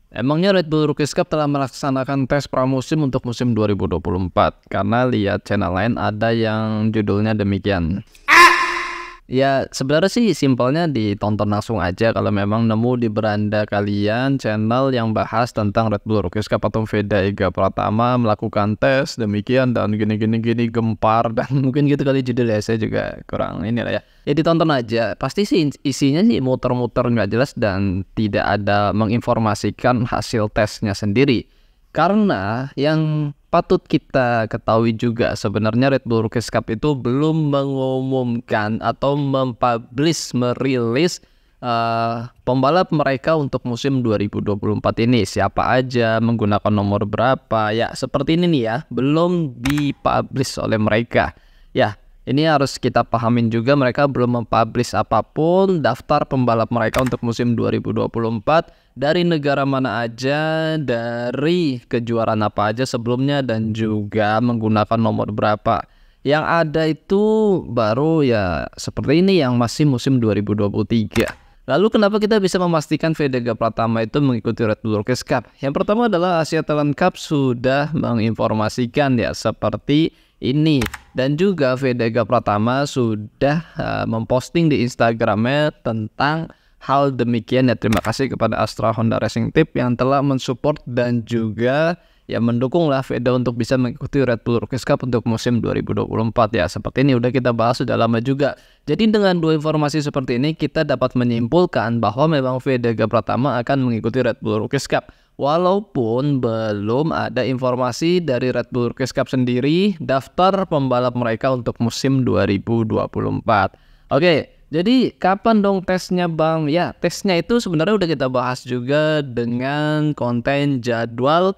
Emangnya Red Bull Rookies Cup telah melaksanakan tes pramusim untuk musim 2024? Karena lihat channel lain ada yang judulnya demikian. Ya sebenarnya sih simpelnya ditonton langsung aja kalau memang nemu di beranda kalian channel yang bahas tentang Red Bull Rookies Cup atau Veda Ega Pratama melakukan tes demikian dan gini gempar dan mungkin gitu kali judulnya. Saya juga kurang ini lah ya. Ya ditonton aja, pasti sih isinya sih muter-muter nggak jelas dan tidak ada menginformasikan hasil tesnya sendiri. Karena yang patut kita ketahui juga sebenarnya Red Bull Rookies Cup itu belum mengumumkan atau merilis pembalap mereka untuk musim 2024 ini. Siapa aja, menggunakan nomor berapa, ya seperti ini nih ya, belum dipublish oleh mereka. Ya, ini harus kita pahamin juga, mereka belum mempublish apapun daftar pembalap mereka untuk musim 2024 dari negara mana aja, dari kejuaraan apa aja sebelumnya, dan juga menggunakan nomor berapa. Yang ada itu baru ya seperti ini yang masih musim 2023. Lalu kenapa kita bisa memastikan Vega Pratama itu mengikuti Red Bull Rookies Cup? Yang pertama adalah Asia Talent Cup sudah menginformasikan ya seperti ini. Dan juga Vega Pratama sudah memposting di Instagramnya tentang hal demikian ya. Terima kasih kepada Astra Honda Racing Team yang telah mensupport dan juga ya mendukung lah Veda untuk bisa mengikuti Red Bull Rookies Cup untuk musim 2024 ya. Seperti ini udah kita bahas sudah lama juga. Jadi dengan dua informasi seperti ini kita dapat menyimpulkan bahwa memang Vega Pratama akan mengikuti Red Bull Rookies Cup. Walaupun belum ada informasi dari Red Bull Rookies Cup sendiri daftar pembalap mereka untuk musim 2024. Oke. Jadi kapan dong tesnya Bang? Ya tesnya itu sebenarnya udah kita bahas juga dengan konten jadwal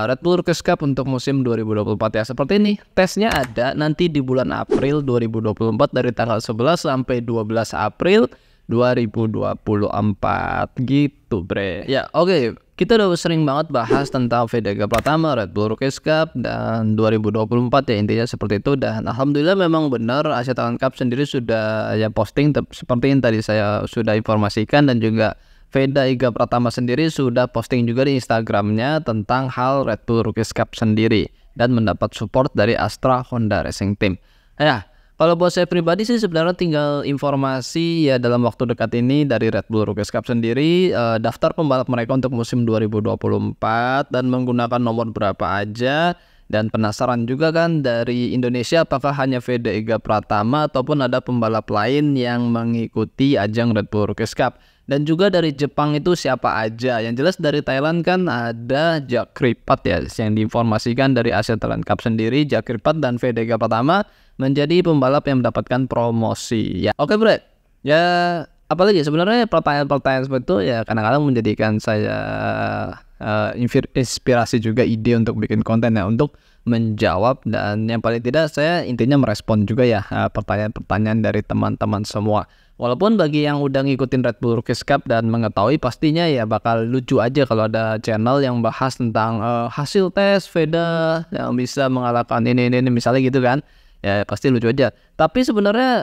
Red Bull Rookies Cup untuk musim 2024 ya. Seperti ini, tesnya ada nanti di bulan April 2024 dari tanggal 11 sampai 12 April 2024 gitu bre. Ya oke. Kita udah sering banget bahas tentang Vega Pratama, Red Bull Rookies Cup, dan 2024 ya intinya seperti itu. Dan alhamdulillah memang benar Asia Talent Cup sendiri sudah ya posting seperti yang tadi saya sudah informasikan, dan juga Vega Pratama sendiri sudah posting juga di Instagramnya tentang hal Red Bull Rookies Cup sendiri dan mendapat support dari Astra Honda Racing Team. Ya. Kalau buat saya pribadi sih sebenarnya tinggal informasi ya dalam waktu dekat ini dari Red Bull Rookies Cup sendiri daftar pembalap mereka untuk musim 2024 dan menggunakan nomor berapa aja, dan penasaran juga kan dari Indonesia apakah hanya Vega Pratama ataupun ada pembalap lain yang mengikuti ajang Red Bull Rookies Cup. Dan juga dari Jepang itu siapa aja. Yang jelas dari Thailand kan ada Jack Ripat ya yang diinformasikan dari Asia Talent Cup sendiri. Jack Ripat dan Vega Pratama menjadi pembalap yang mendapatkan promosi ya. Oke bro, ya apalagi sebenarnya pertanyaan-pertanyaan seperti itu ya kadang-kadang menjadikan saya inspirasi juga ide untuk bikin konten ya, untuk menjawab, dan yang paling tidak saya intinya merespon juga ya pertanyaan-pertanyaan dari teman-teman semua. Walaupun bagi yang udah ngikutin Red Bull Rookies Cup dan mengetahui pastinya ya bakal lucu aja kalau ada channel yang bahas tentang hasil tes Veda yang bisa mengalahkan ini misalnya gitu kan. Ya pasti lucu aja. Tapi sebenarnya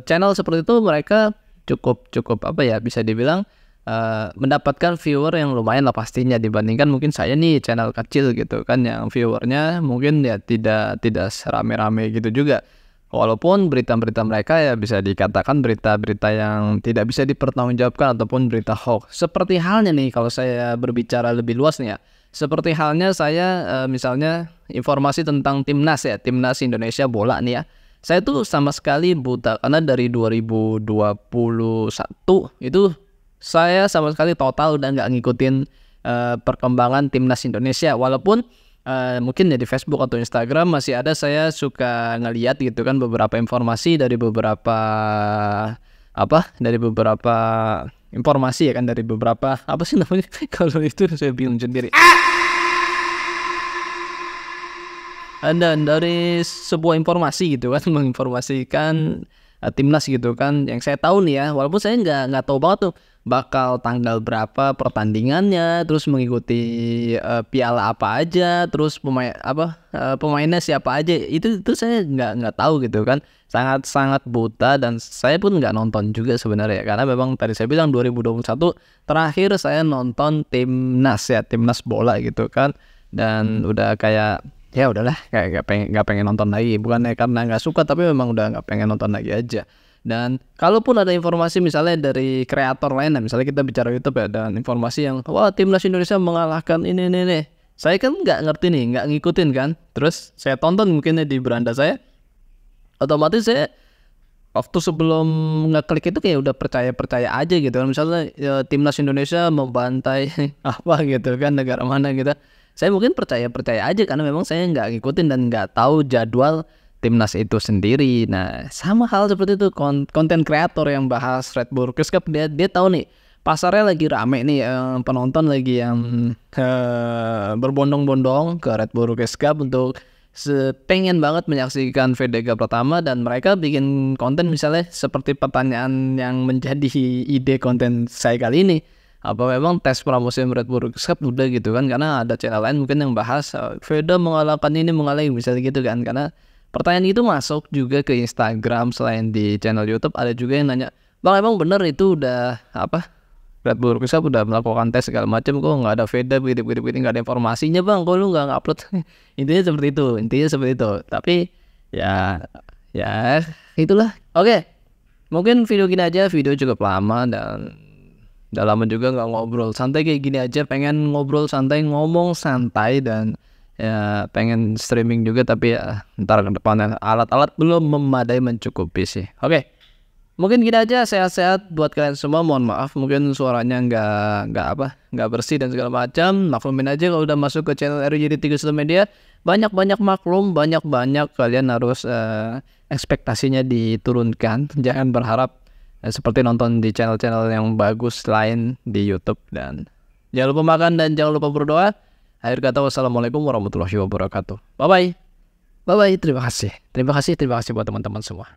channel seperti itu mereka cukup apa ya, bisa dibilang mendapatkan viewer yang lumayan lah pastinya dibandingkan mungkin saya nih channel kecil gitu kan yang viewernya mungkin ya tidak serame-rame gitu juga. Walaupun berita-berita mereka ya bisa dikatakan berita-berita yang tidak bisa dipertanggungjawabkan ataupun berita hoax. Seperti halnya nih kalau saya berbicara lebih luas nih ya. Seperti halnya saya misalnya informasi tentang timnas ya, timnas Indonesia bola nih ya. Saya tuh sama sekali buta karena dari 2021 itu saya sama sekali total udah nggak ngikutin perkembangan timnas Indonesia. Walaupun mungkin ya di Facebook atau Instagram masih ada saya suka ngeliat gitu kan beberapa informasi dari beberapa informasi ya kan dari beberapa apa sih namanya kalau itu saya bingung sendiri. Dan dari sebuah informasi gitu kan menginformasikan timnas gitu kan yang saya tahu nih ya, walaupun saya nggak tahu banget tuh bakal tanggal berapa pertandingannya, terus mengikuti piala apa aja, terus pemainnya siapa aja. Itu saya nggak tahu gitu kan. Sangat buta, dan saya pun nggak nonton juga sebenarnya, karena memang tadi saya bilang 2021 terakhir saya nonton timnas bola gitu kan, dan udah kayak ya udahlah, kayak nggak pengen nonton lagi, bukannya karena nggak suka, tapi memang udah nggak pengen nonton lagi aja. Dan kalaupun ada informasi misalnya dari kreator lain, misalnya kita bicara YouTube ya, dan informasi yang wah timnas Indonesia mengalahkan ini, saya kan nggak ngerti nih, nggak ngikutin kan, terus saya tonton mungkinnya di beranda saya, otomatis saya waktu sebelum ngeklik itu kayak udah percaya aja gitu kan. Misalnya ya, timnas Indonesia membantai apa gitu kan, negara mana gitu, saya mungkin percaya aja karena memang saya nggak ngikutin dan nggak tahu jadwal timnas itu sendiri. Nah sama hal seperti itu konten kreator yang bahas Red Bull Rookies Cup, dia tahu nih pasarnya lagi rame nih, penonton lagi yang berbondong-bondong ke Red Bull Rookies Cup untuk pengen banget menyaksikan VDG pertama, dan mereka bikin konten misalnya seperti pertanyaan yang menjadi ide konten saya kali ini, apa memang tes pramusim Red Bull Rookies Cup udah gitu kan, karena ada channel lain mungkin yang bahas Veda mengalahkan ini misalnya gitu kan. Karena pertanyaan itu masuk juga ke Instagram, selain di channel YouTube ada juga yang nanya, bang emang bener itu udah Red Bull Rookies Cup udah melakukan tes segala macam, kok nggak ada Veda begitu nggak ada informasinya bang, kok lu nggak upload? intinya seperti itu. Tapi ya itulah. Oke, mungkin video gini aja, video cukup lama dan udah lama juga nggak ngobrol santai kayak gini aja, pengen ngobrol santai, ngomong santai, dan ya pengen streaming juga, tapi ya ntar ke depannya alat-alat belum memadai mencukupi sih. Oke, mungkin gini aja, sehat-sehat buat kalian semua. Mohon maaf mungkin suaranya nggak bersih dan segala macam, maklumin aja kalau udah masuk ke channel RJD3 Social Media. Banyak maklum, banyak kalian harus ekspektasinya diturunkan. Jangan berharap seperti nonton di channel-channel yang bagus lain di YouTube. Dan jangan lupa makan dan jangan lupa berdoa. Akhir kata, wassalamualaikum warahmatullahi wabarakatuh. Bye bye. Terima kasih buat teman-teman semua.